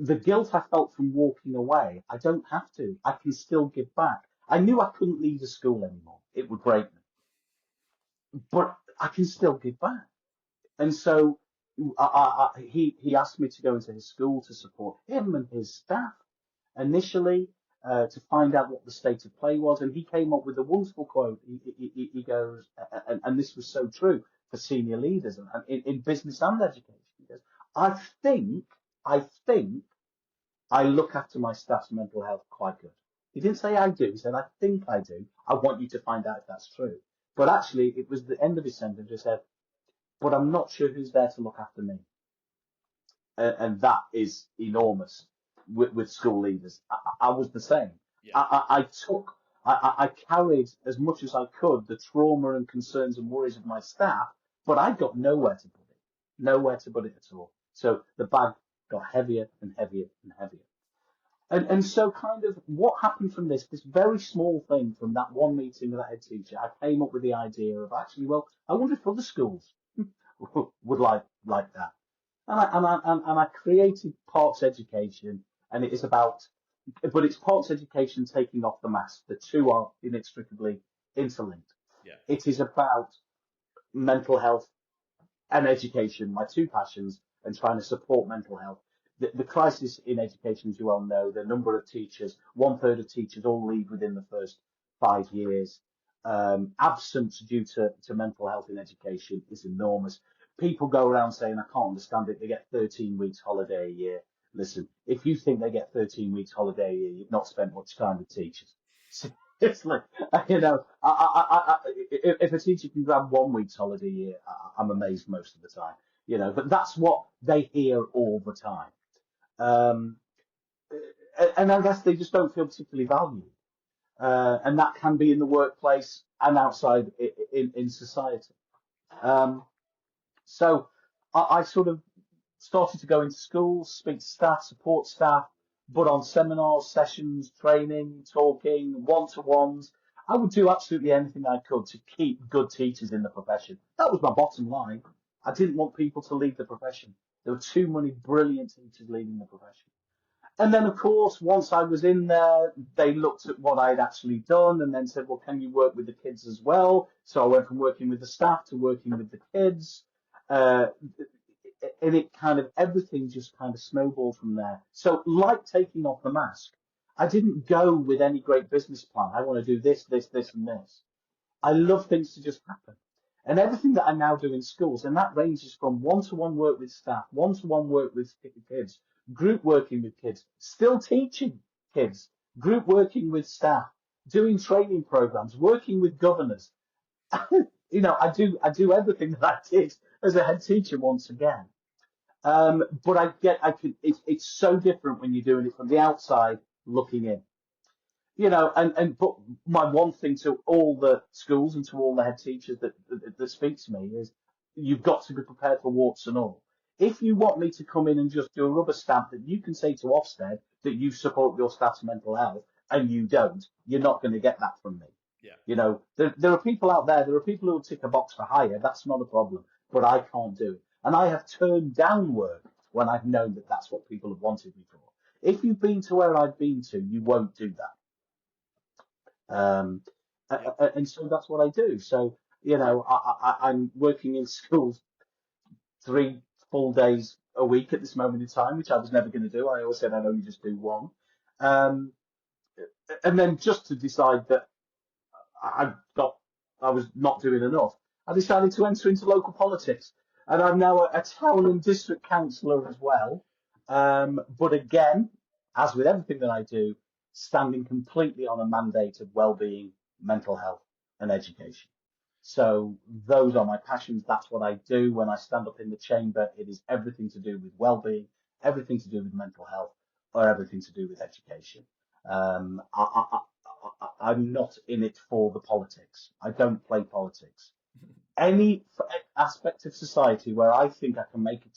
the guilt I felt from walking away. I don't have to. I can still give back. I knew I couldn't leave the school anymore. It would break me. But I can still give back. And so he asked me to go into his school to support him and his staff initially, to find out what the state of play was. And he came up with a wonderful quote. He goes, and this was so true for senior leaders and in business and education. He goes, I think I look after my staff's mental health quite good. He didn't say I do. He said, I think I do. I want you to find out if that's true. But actually, it was the end of his sentence. He said, but I'm not sure who's there to look after me. And that is enormous with school leaders. I was the same. Yeah. I carried as much as I could the trauma and concerns and worries of my staff, but I got nowhere to put it. Nowhere to put it at all. So the bag got heavier and heavier and heavier. And so kind of what happened from this very small thing from that one meeting with that head teacher, I came up with the idea of actually, well, I wonder if other schools would like that. And I created Parks Education, and it is about, but it's Parks Education taking off the mask. The two are inextricably interlinked. Yeah. It is about mental health and education, my two passions, and trying to support mental health. The crisis in education, as you well know, the number of teachers, 1/3 of teachers all leave within the first 5 years. Absence due to mental health in education is enormous. People go around saying, I can't understand it. They get 13 weeks holiday a year. Listen, if you think they get 13 weeks holiday a year, you've not spent much time with teachers. It's like, you know, if a teacher can grab 1 week's holiday a year, I'm amazed most of the time, you know, but that's what they hear all the time. And I guess they just don't feel particularly valued. And that can be in the workplace and outside in society. So I sort of started to go into schools, speak to staff, support staff, but on seminars, sessions, training, talking, one-to-ones. I would do absolutely anything I could to keep good teachers in the profession. That was my bottom line. I didn't want people to leave the profession. There were too many brilliant teachers leaving the profession. And then, of course, once I was in there, they looked at what I'd actually done and then said, well, can you work with the kids as well? So I went from working with the staff to working with the kids. And it kind of, everything just kind of snowballed from there. So like taking off the mask, I didn't go with any great business plan. I want to do this, this, this, and this. I love things to just happen. And everything that I now do in schools, and that ranges from one-to-one work with staff, one-to-one work with kids, group working with kids, still teaching kids, group working with staff, doing training programs, working with governors. You know, I do everything that I did as a head teacher once again. But it's so different when you're doing it from the outside looking in. You know, but my one thing to all the schools and to all the head teachers that speak to me is you've got to be prepared for warts and all. If you want me to come in and just do a rubber stamp that you can say to Ofsted that you support your staff's mental health and you don't, you're not going to get that from me. Yeah. You know, there are people out there, there are people who will tick a box for hire. That's not a problem, but I can't do it. And I have turned down work when I've known that that's what people have wanted me for. If you've been to where I've been to, you won't do that. And so that's what I do. So, you know, I'm working in schools 3 full days a week at this moment in time, which I was never going to do. I always said I'd only just do one. And then just to decide that I was not doing enough, I decided to enter into local politics. And I'm now a town and district councillor as well. But again, as with everything that I do, standing completely on a mandate of wellbeing, mental health and education. So those are my passions. That's what I do when I stand up in the chamber. It is everything to do with wellbeing, everything to do with mental health, or everything to do with education. I'm not in it for the politics. I don't play politics. Any aspect of society where I think I can make a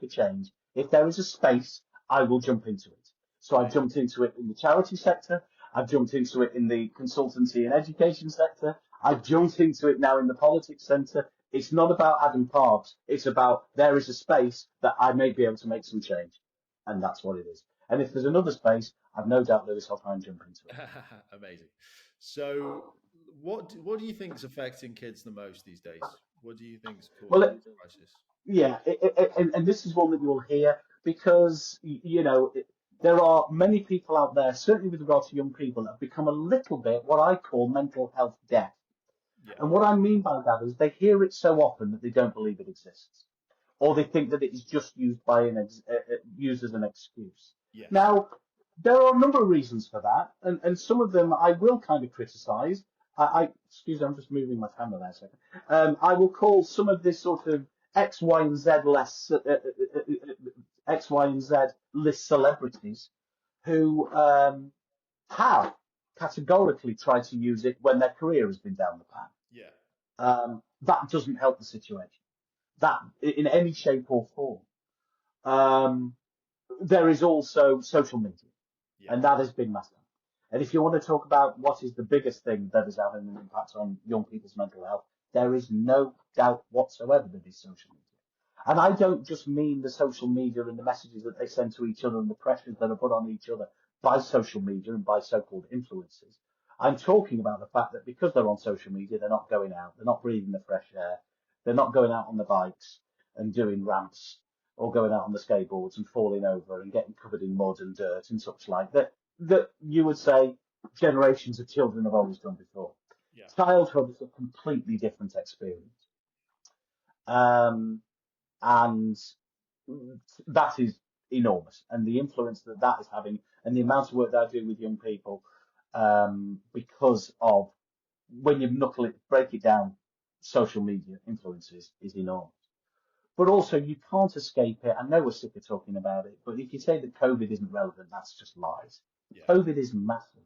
change, if there is a space, I will jump into it. So I've jumped into it in the charity sector. I've jumped into it in the consultancy and education sector. I've jumped into it now in the politics centre. It's not about Adam Parks. It's about there is a space that I may be able to make some change. And that's what it is. And if there's another space, I've no doubt, Lewis, I'll try and jump into it. Amazing. So what do you think is affecting kids the most these days? What do you think is causing the crisis? Yeah, and this is one that you'll hear because, you know, there are many people out there, certainly with regard to young people, that have become a little bit what I call mental health deaf. Yeah. And what I mean by that is they hear it so often that they don't believe it exists, or they think that it is just used as an excuse. Yes. Now, there are a number of reasons for that, and some of them I will kind of criticise. Excuse me, I'm just moving my camera there a second. I will call some of this sort of X, Y, and Z X, Y, and Z list celebrities who have categorically tried to use it when their career has been down the pan. Yeah. That doesn't help the situation. That in any shape or form. There is also social media, and that has been massive. And if you want to talk about what is the biggest thing that is having an impact on young people's mental health, there is no doubt whatsoever that it's social media. And I don't just mean the social media and the messages that they send to each other and the pressures that are put on each other by social media and by so-called influencers. I'm talking about the fact that because they're on social media, they're not going out, they're not breathing the fresh air, they're not going out on the bikes and doing ramps or going out on the skateboards and falling over and getting covered in mud and dirt and such like that you would say generations of children have always done before. Yeah. Childhood is a completely different experience. And that is enormous. And the influence that that is having and the amount of work that I do with young people, because of when you break it down, social media influences is enormous. But also, you can't escape it. I know we're sick of talking about it, but if you say that COVID isn't relevant, that's just lies. Yeah. COVID is massive.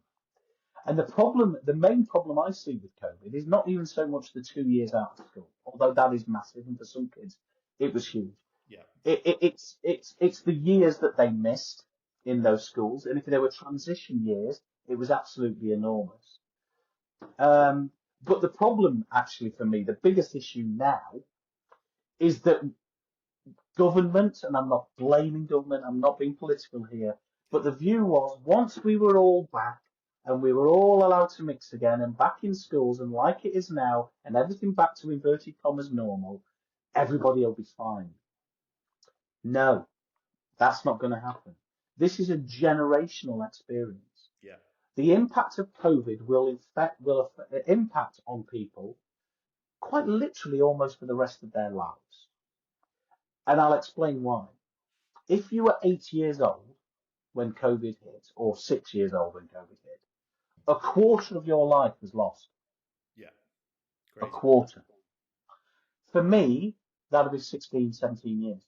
And the main problem I see with COVID is not even so much the 2 years out of school, although that is massive, and for some kids, it was huge. Yeah. It's the years that they missed in those schools, and if there were transition years, it was absolutely enormous. But the problem, actually, for me, the biggest issue now is that government, and I'm not blaming government, I'm not being political here, but the view was once we were all back and we were all allowed to mix again and back in schools and like it is now and everything back to inverted commas normal, everybody will be fine. No, that's not going to happen. This is a generational experience. Yeah. The impact of COVID will impact on people quite literally almost for the rest of their lives. And I'll explain why. If you were 8 years old when COVID hit, or 6 years old when COVID hit, a quarter of your life was lost. Yeah. Crazy. A quarter. For me, that would be 16, 17 years.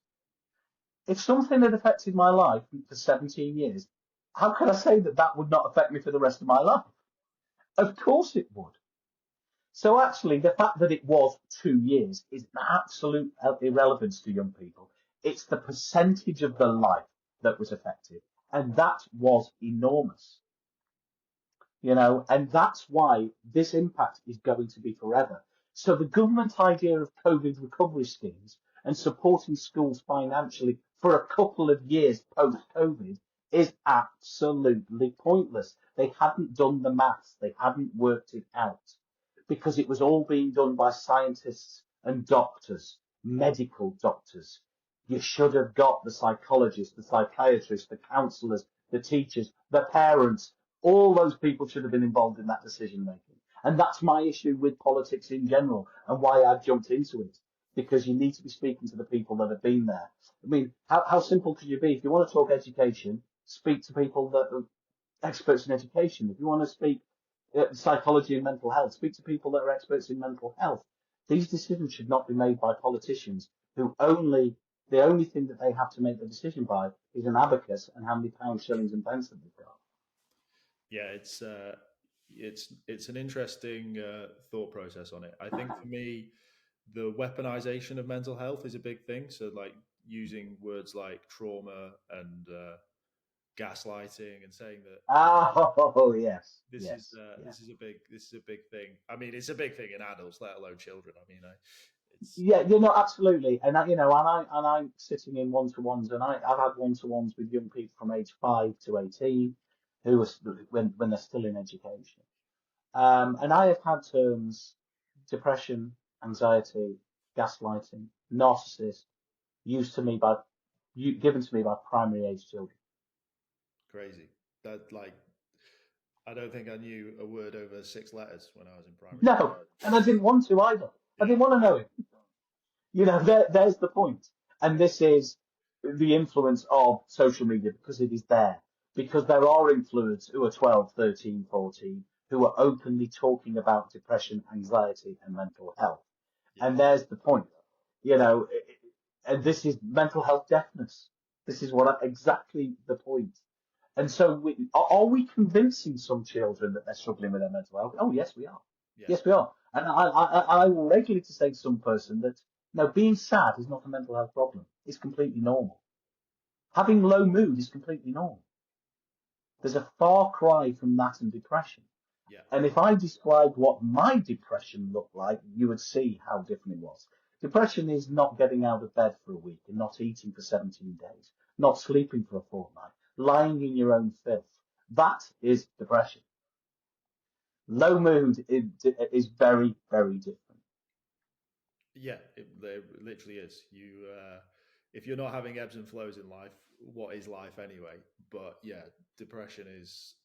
If something had affected my life for 17 years, how could I say that that would not affect me for the rest of my life? Of course it would. So actually, the fact that it was 2 years is an absolute irrelevance to young people. It's the percentage of the life that was affected. And that was enormous. And that's why this impact is going to be forever. So the government idea of COVID recovery schemes and supporting schools financially for a couple of years post-COVID is absolutely pointless. They hadn't done the maths. They hadn't worked it out because it was all being done by scientists and doctors, medical doctors. You should have got the psychologists, the psychiatrists, the counsellors, the teachers, the parents. All those people should have been involved in that decision making. And that's my issue with politics in general and why I've jumped into it. Because you need to be speaking to the people that have been there. I mean, how simple could you be? If you want to talk education, speak to people that are experts in education. If you want to speak psychology and mental health, speak to people that are experts in mental health. These decisions should not be made by politicians who the only thing that they have to make the decision by is an abacus and how many pounds, shillings and pence that they've got. Yeah, it's an interesting thought process on it. I think for me, the weaponization of mental health is a big thing. So like using words like trauma and gaslighting and saying that yes, this is a big thing. I mean, it's a big thing in adults, let alone children. I mean, absolutely. And I'm sitting in one-to-ones, and I've had one-to-ones with young people from age 5 to 18 who are when they're still in education. And I have had terms depression, anxiety, gaslighting, narcissist given to me by primary age children. Crazy. That I don't think I knew a word over 6 letters when I was in primary. No, and I didn't want to either. I didn't want to know it. There's the point. And this is the influence of social media, because it is there. Because there are influencers who are 12, 13, 14, who are openly talking about depression, anxiety, and mental health. Yeah. And there's the point. And this is mental health deafness. This is exactly the point. And so are we convincing some children that they're struggling with their mental health? Oh, yes, we are. Yeah. Yes, we are. And I will regularly say to some person that, no, being sad is not a mental health problem. It's completely normal. Having low mood is completely normal. There's a far cry from that and depression. Yeah. And if I described what my depression looked like, you would see how different it was. Depression is not getting out of bed for a week and not eating for 17 days, not sleeping for a fortnight, lying in your own filth. That is depression. Low mood is very, very different. Yeah, it literally is. If you're not having ebbs and flows in life, what is life anyway? But yeah, depression is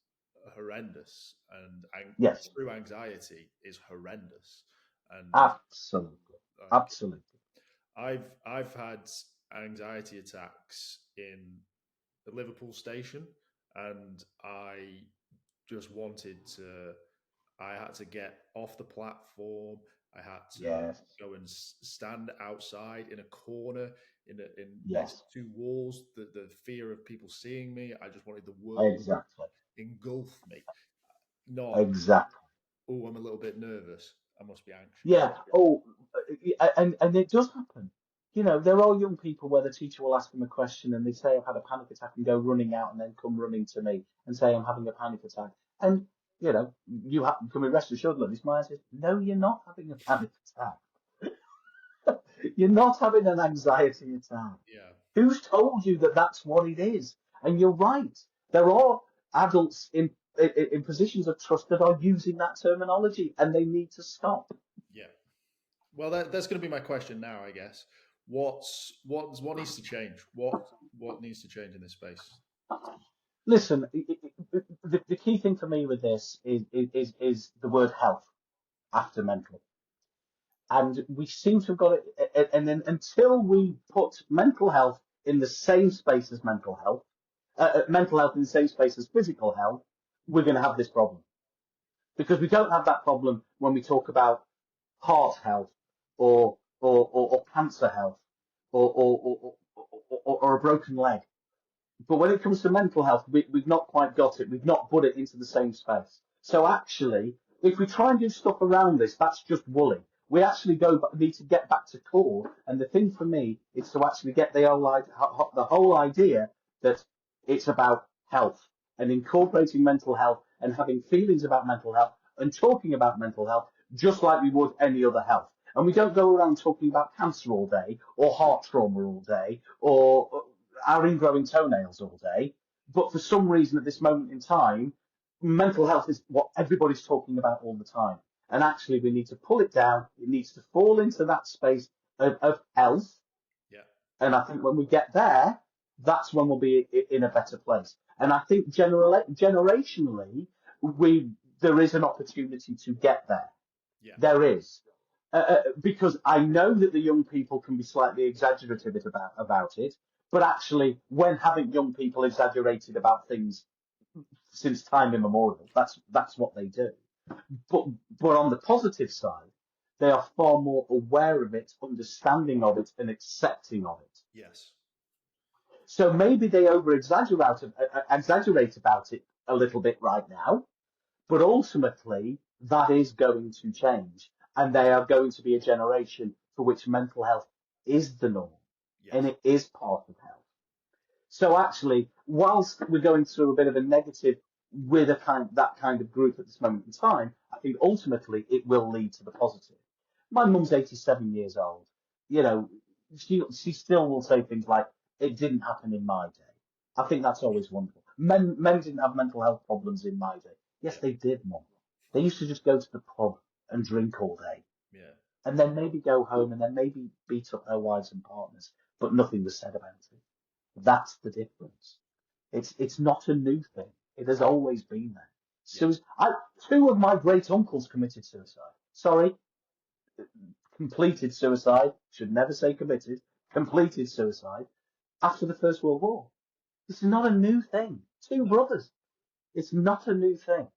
horrendous, and Yes, true anxiety is horrendous. And absolutely, like, absolutely. I've had anxiety attacks in the Liverpool station, and I just wanted to. I had to get off the platform. I had to Yes, go and stand outside in a corner, in next yes, to two walls. The fear of people seeing me. I just wanted the world exactly, to engulf me. Not, exactly. oh, I'm a little bit nervous. I must be anxious. Yeah. Oh, and it does happen. There are young people where the teacher will ask them a question and they say, I've had a panic attack, and go running out and then come running to me and say, I'm having a panic attack. And, can we rest assured, look, this man says, no, you're not having a panic attack. You're not having an anxiety attack. Yeah. Who's told you that that's what it is? And you're right. There are adults in positions of trust that are using that terminology, and they need to stop. Yeah. Well, that's going to be my question now, I guess. What needs to change? What needs to change in this space? Listen, the key thing for me with this is the word health after mental. And we seem to have got it, and then until we put mental health in the same space as mental health in the same space as physical health, we're going to have this problem. Because we don't have that problem when we talk about heart health or cancer health or a broken leg. But when it comes to mental health, we've not quite got it. We've not put it into the same space. So actually, if we try and do stuff around this, that's just woolly. We actually need to get back to core. And the thing for me is to actually get the whole idea that it's about health and incorporating mental health and having feelings about mental health and talking about mental health just like we would any other health. And we don't go around talking about cancer all day or heart trauma all day or our ingrowing toenails all day. But for some reason at this moment in time, mental health is what everybody's talking about all the time. And actually, we need to pull it down. It needs to fall into that space of health. Yeah. And I think when we get there, that's when we'll be in a better place. And I think generationally, there is an opportunity to get there. Yeah. There is. Because I know that the young people can be slightly exaggerative about it, but actually, when haven't young people exaggerated about things since time immemorial? That's what they do. But on the positive side, they are far more aware of it, understanding of it, and accepting of it. Yes. So maybe they exaggerate about it a little bit right now, but ultimately that is going to change, and they are going to be a generation for which mental health is the norm, Yes. and it is part of health. So actually, whilst we're going through a bit of a negative with that kind of group at this moment in time, I think ultimately it will lead to the positive. My mum's 87 years old. She still will say things like, "It didn't happen in my day." I think that's always wonderful. Men didn't have mental health problems in my day. Yes, they did, Mum. They used to just go to the pub and drink all day. Yeah. And then maybe go home and then maybe beat up their wives and partners, but nothing was said about it. That's the difference. It's not a new thing. It has always been there. So two of my great uncles committed suicide. Sorry, completed suicide. Should never say committed. Completed suicide. after the First World War. This is not a new thing. Two brothers. It's not a new thing.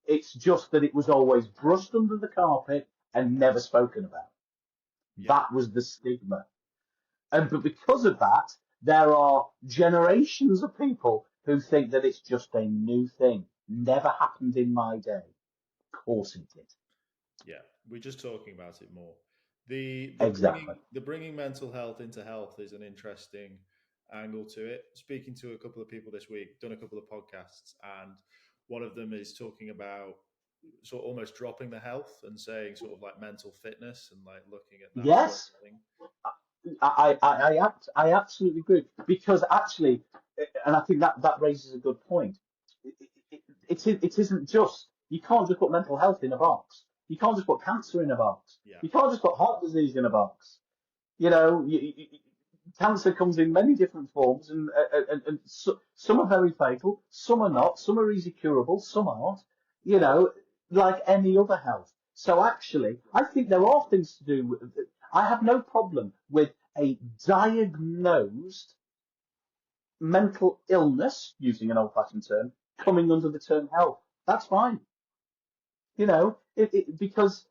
It's just that it was always brushed under the carpet and never spoken about. Yeah. That was the stigma. But because of that, there are generations of people who think that it's just a new thing. Never happened in my day. Of course it did. Yeah, we're just talking about it more. The Exactly. bringing mental health into health is an interesting angle to it. Speaking to a couple of people this week, done a couple of podcasts, and one of them is talking about sort of almost dropping the health and saying sort of like mental fitness and like looking at that sort Yes, of thing. I absolutely agree. Because actually, and I think that raises a good point. It isn't just, you can't just put mental health in a box. You can't just put cancer in a box. Yeah. You can't just put heart disease in a box. You know, cancer comes in many different forms, and some are very fatal, some are not, some are easy curable, some aren't. You know, like any other health. So actually, I think there are things to do with. I have no problem with a diagnosed mental illness, using an old-fashioned term, coming under the term health. That's fine. You know, because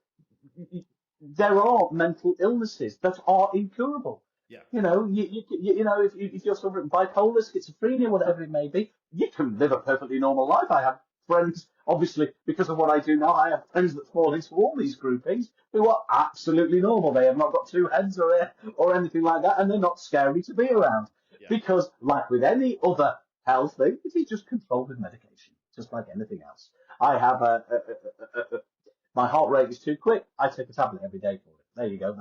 there are mental illnesses that are incurable. Yeah. You know, you know, if you're suffering bipolar, schizophrenia, whatever it may be, you can live a perfectly normal life. I have friends, obviously, because of what I do now, I have friends that fall into all these groupings who are absolutely normal. They have not got two heads or anything like that, and they're not scary to be around. Yeah. Because, like with any other health thing, it is just controlled with medication, just like anything else. I have my heart rate is too quick. I take a tablet every day for it. There you go.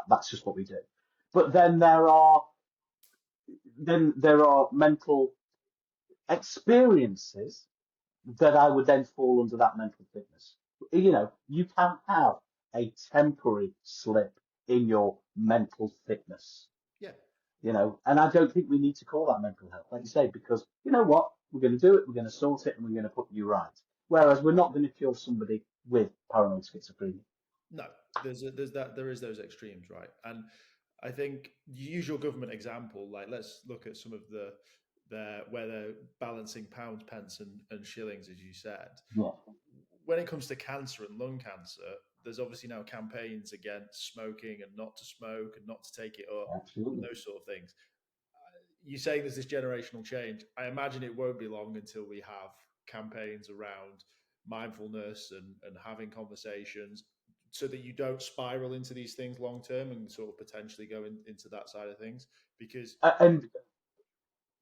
That's just what we do. But then there are mental experiences that I would then fall under that mental fitness. You know, you can have a temporary slip in your mental fitness. Yeah. You know, and I don't think we need to call that mental health, like you say, because you know what? We're going to do it, we're going to sort it, and we're going to put you right. Whereas we're not going to cure somebody with paranoid schizophrenia. No, there is those extremes, right? And I think you use your government example. Like, let's look at some of where they're balancing pounds, pence, and shillings, as you said. Yeah. When it comes to cancer and lung cancer, there's obviously now campaigns against smoking and not to smoke and not to take it up, Absolutely. and those sort of things. You're saying there's this generational change. I imagine it won't be long until we have campaigns around mindfulness and having conversations so that you don't spiral into these things long term and sort of potentially go into that side of things. Because And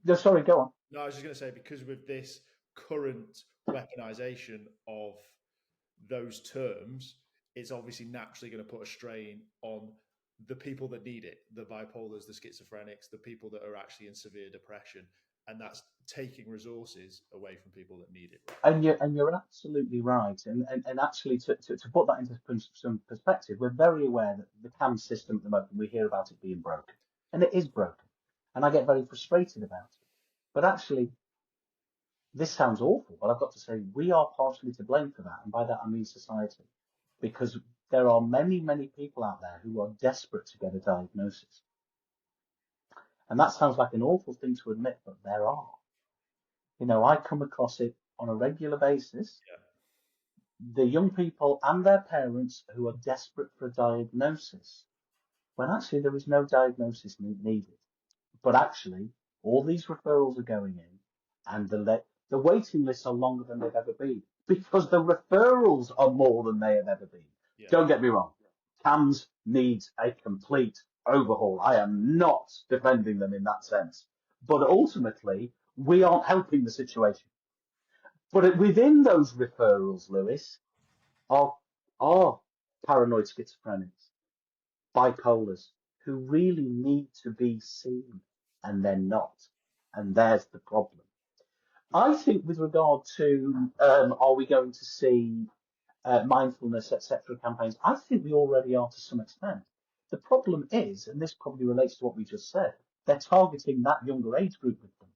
no, sorry, go on. no, I was just going to say, because with this current weaponization of those terms, it's obviously naturally going to put a strain on the people that need it, the bipolars, the schizophrenics, the people that are actually in severe depression, and that's taking resources away from people that need it. And you're absolutely right. And actually, to put that into some perspective, we're very aware that the CAM system at the moment, we hear about it being broken, and it is broken, and I get very frustrated about it. But actually, this sounds awful, but I've got to say we are partially to blame for that, and by that I mean society, because there are many, many people out there who are desperate to get a diagnosis. And that sounds like an awful thing to admit, but there are. You know, I come across it on a regular basis. Yeah. The young people and their parents who are desperate for a diagnosis, when actually there is no diagnosis needed. But actually, all these referrals are going in, and the waiting lists are longer than they've ever been, because the referrals are more than they have ever been. Yeah. Don't get me wrong. CAMS needs a complete overhaul. I am not defending them in that sense. But ultimately, we aren't helping the situation. But within those referrals, Lewis, are paranoid schizophrenics, bipolars, who really need to be seen, and they're not. And there's the problem. I think with regard to are we going to see mindfulness, etc. campaigns, I think we already are to some extent. The problem is, and this probably relates to what we just said, they're targeting that younger age group with them.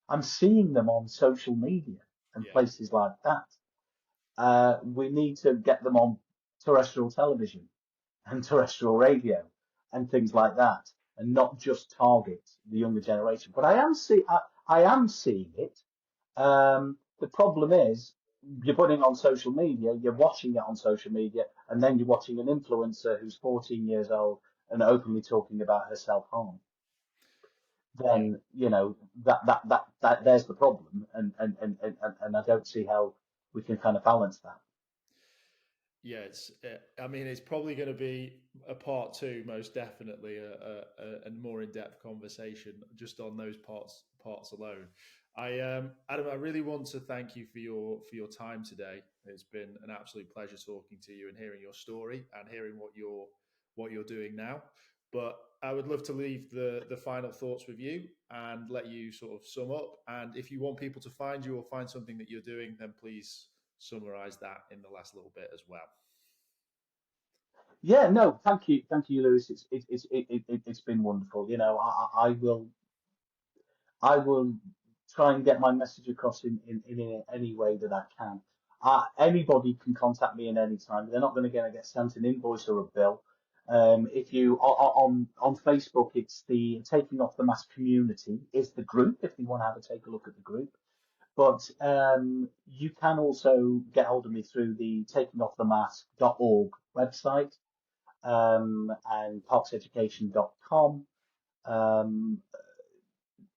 I'm seeing them on social media and places like that. We need to get them on terrestrial television and terrestrial radio and things like that. and not just target the younger generation. But I am seeing it. The problem is you're putting it on social media, you're watching it on social media, and then you're watching an influencer who's 14 years old and openly talking about her self-harm. Then, that there's the problem, and I don't see how we can kind of balance that. Yeah, it's probably going to be a part two, most definitely, a more in-depth conversation just on those parts alone. Adam, I really want to thank you for your time today. It's been an absolute pleasure talking to you and hearing your story and hearing what you're doing now. But I would love to leave the final thoughts with you and let you sort of sum up. And if you want people to find you or find something that you're doing, then please summarize that in the last little bit as well. Yeah, no, thank you, Lewis. It's been wonderful. I will try and get my message across in any way that I can. Anybody can contact me at any time. They're not going to get sent an invoice or a bill. If you on Facebook, it's the Taking Off the Mask Community is the group. If you want to take a look at the group, but you can also get hold of me through the takingoffthemask.org website, and parkseducation.com.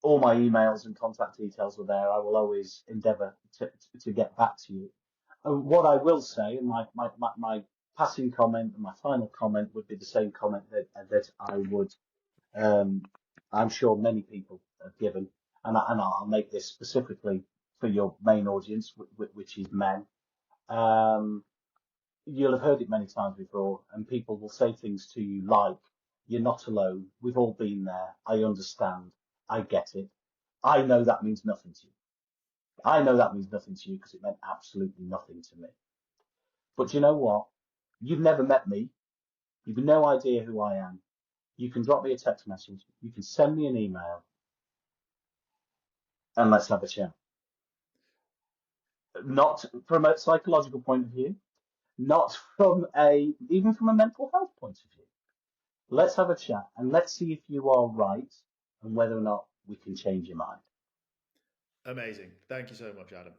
All my emails and contact details are there. I will always endeavour to get back to you. What I will say, and my passing comment and my final comment would be the same comment that I would, I'm sure many people have given, and I'll make this specifically for your main audience, which is men. You'll have heard it many times before, and people will say things to you like, "You're not alone. We've all been there. I understand. I get it. I know that means nothing to you. I know that means nothing to you because it meant absolutely nothing to me. But you know what? You've never met me. You've no idea who I am. You can drop me a text message. You can send me an email, and let's have a chat. Not from a psychological point of view, not even from a mental health point of view. Let's have a chat and let's see if you are right and whether or not we can change your mind." Amazing. Thank you so much, Adam.